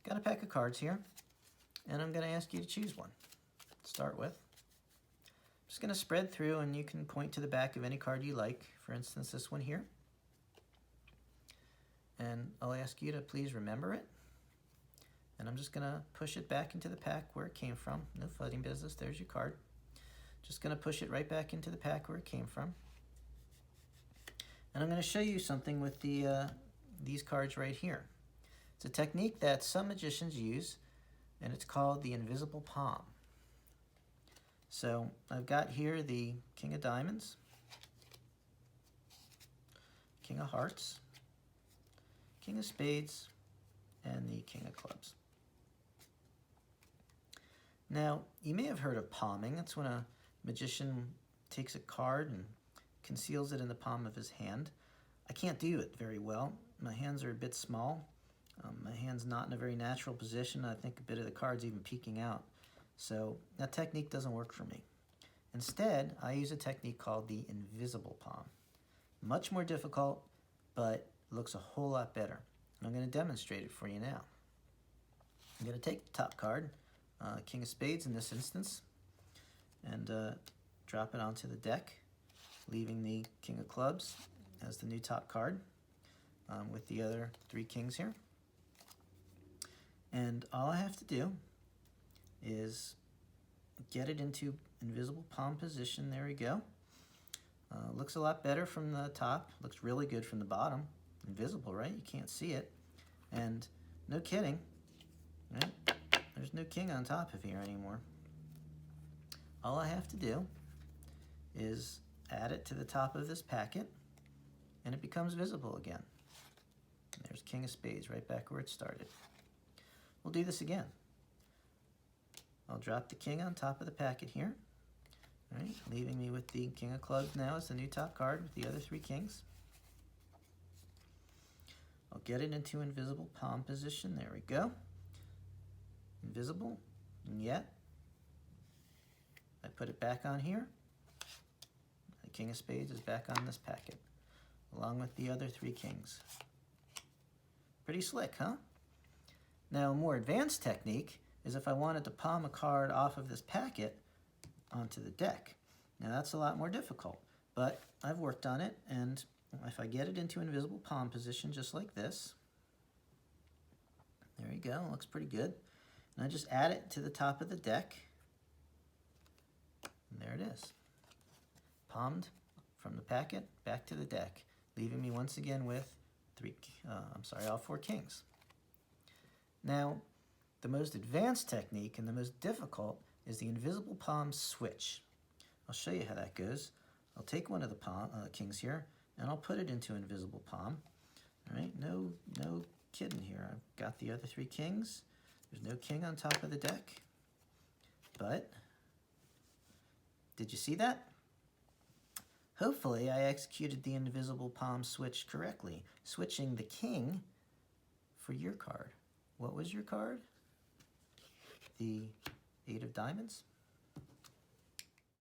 got a pack of cards here, and I'm going to ask you to choose one to start with. I'm just going to spread through, and you can point to the back of any card you like. For instance, this one here. And I'll ask you to please remember it. And I'm just going to push it back into the pack where it came from. No fighting business. There's your card. Just going to push it right back into the pack where it came from. And I'm going to show you something with these cards right here. It's a technique that some magicians use, and it's called the invisible palm. So I've got here the King of Diamonds, King of Hearts, King of Spades, and the King of Clubs. Now, you may have heard of palming. That's when a magician takes a card and conceals it in the palm of his hand. I can't do it very well. My hands are a bit small. My hand's not in a very natural position. I think a bit of the card's even peeking out. So that technique doesn't work for me. Instead, I use a technique called the invisible palm. Much more difficult, but looks a whole lot better. And I'm going to demonstrate it for you now. I'm going to take the top card, King of Spades in this instance, and drop it onto the deck, leaving the King of Clubs as the new top card with the other three kings here. And all I have to do is get it into invisible palm position. There we go. Looks a lot better from the top. Looks really good from the bottom. Invisible, right? You can't see it. And no kidding, right? There's no king on top of here anymore. All I have to do is add it to the top of this packet, and it becomes visible again. And there's King of Spades right back where it started. We'll do this again. I'll drop the king on top of the packet here, right, leaving me with the King of Clubs now as the new top card with the other three kings. I'll get it into invisible palm position. There we go. Invisible, and yet I put it back on here. The King of Spades is back on this packet, along with the other three kings. Pretty slick, huh? Now, a more advanced technique is if I wanted to palm a card off of this packet onto the deck. Now, that's a lot more difficult, but I've worked on it, and if I get it into invisible palm position just like this, there you go, looks pretty good. And I just add it to the top of the deck, and there it is. Palmed from the packet back to the deck, leaving me once again with all four kings. Now, the most advanced technique and the most difficult is the invisible palm switch. I'll show you how that goes. I'll take one of the kings here, and I'll put it into invisible palm. All right, no kidding here. I've got the other three kings. There's no king on top of the deck. But, did you see that? Hopefully, I executed the invisible palm switch correctly, switching the king for your card. What was your card? The 8 of diamonds.